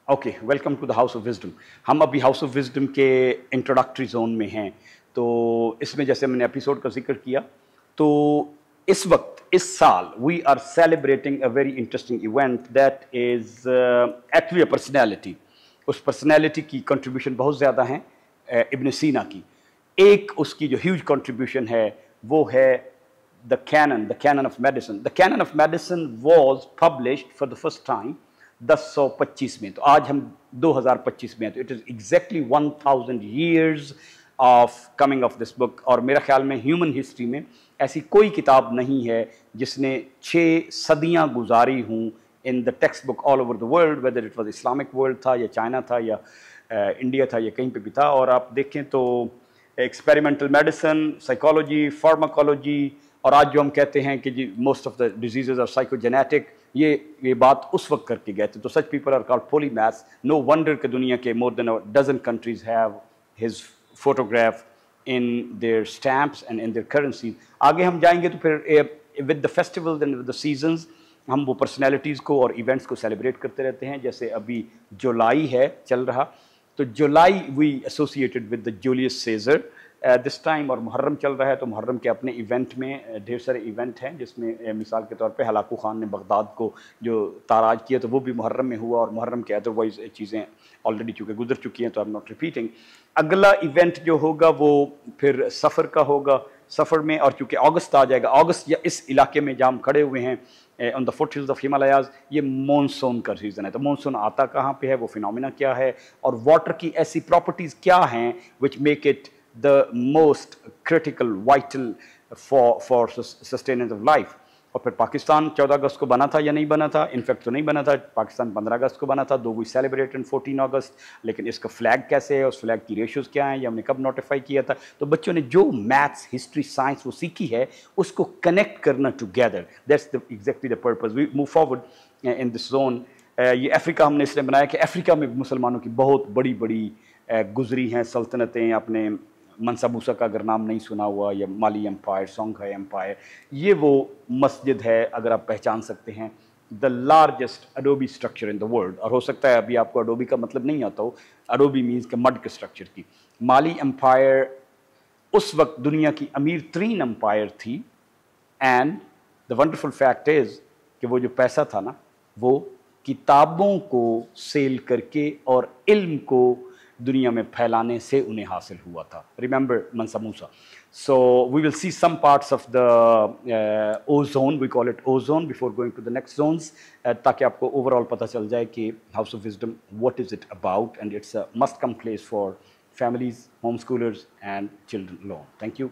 Okay, welcome to the house of wisdom. हम अभी house of wisdom के introductory zone में हैं। तो इसमें जैसे मैंने एपिसोड का जिक्र किया, तो इस वक्त इस साल we are celebrating a very interesting event that is actually a personality. उस पर्सनैलिटी की कंट्रीब्यूशन बहुत ज़्यादा है इब्न सीना की। एक उसकी जो ह्यूज कंट्रीब्यूशन है वो है the canon of medicine. The canon of medicine was published for the first time 1025 में। तो आज हम 2025 में हैं, तो it is exactly 1000 years of coming of this book. और मेरा ख्याल में ह्यूमन हिस्ट्री में ऐसी कोई किताब नहीं है जिसने 6 सदियाँ गुजारी हूँ in the text book all over the world, whether it was Islamic world था या चाइना था या इंडिया था या कहीं पे भी था। और आप देखें तो एक्सपेरिमेंटल मेडिसिन, साइकोलॉजी, फार्माकोलॉजी, और आज जो हम कहते हैं कि जी most of the diseases are psychogenetic, ये बात उस वक्त करके गए थे। तो such people are called polymaths. No wonder कि दुनिया के more than a dozen countries have his photograph in their stamps and in their currency. आगे हम जाएंगे तो फिर with the festivals and with the seasons हम वो पर्सनैलिटीज़ को और इवेंट्स को सेलिब्रेट करते रहते हैं। जैसे अभी जुलाई है चल रहा, तो July we associated with the Julius Caesar this time. और मुहर्रम चल रहा है, तो मुहर्रम के अपने इवेंट में ढेर सारे इवेंट हैं, जिसमें मिसाल के तौर पे हलाकू खान ने बगदाद को जो ताराज किया तो वो भी मुहर्रम में हुआ। और मुहर्रम के अदरवाइज चीज़ें ऑलरेडी चूँकि गुजर चुकी हैं, तो आई एम नॉट रिपीटिंग। अगला इवेंट जो होगा वो फिर सफ़र का होगा। सफ़र में, और चूँकि अगस्त आ जाएगा, अगस्त या इस इलाके में जहाँ हम खड़े हुए हैं on the foot hills of Himalayas, ये मॉनसून का सीज़न है। तो मॉनसून आता कहाँ पे है, वो फिनोमिना क्या है, और वाटर की ऐसी प्रॉपर्टीज़ क्या हैं which make it the most critical, vital for sustenance of life। और फिर पाकिस्तान 14 अगस्त को बना था या नहीं बना था? इनफैक्ट तो नहीं बना था, पाकिस्तान 15 अगस्त को बना था, दो वी सेलिब्रेट इन 14 अगस्त। लेकिन इसका फ्लैग कैसे है, उस फ्लैग की रेशियोज क्या हैं, ये हमने कब नोटिफाई किया था? तो बच्चों ने जो मैथ्स, हिस्ट्री, साइंस वो सीखी है, उसको कनेक्ट करना together, that's the exactly the purpose. We move forward in this zone. ये अफ्रीका हमने इसलिए बनाया कि अफ्रीका में मुसलमानों की बहुत बड़ी बड़ी गुजरी हैं सल्तनतें। अपने मंसा मूसा का अगर नाम नहीं सुना हुआ, या माली एम्पायर, सोंघाई एम्पायर, ये वो मस्जिद है, अगर आप पहचान सकते हैं, the largest Adobe structure in the world. और हो सकता है अभी आपको अडोबी का मतलब नहीं आता हो, अडोबी मीन्स के मड के स्ट्रक्चर की। माली एम्पायर उस वक्त दुनिया की अमीर तरीन एम्पायर थी। And the wonderful fact is कि वो जो पैसा था ना, वो किताबों को सेल करके और इल्म को दुनिया में फैलाने से उन्हें हासिल हुआ था। Remember Mansa Musa. So we will see some parts of the ozone, we call it ozone, before going to the next zones, ताकि आपको ओवरऑल पता चल जाए कि house of wisdom what is it about, and it's a must come place for families, homeschoolers and children alone. Thank you.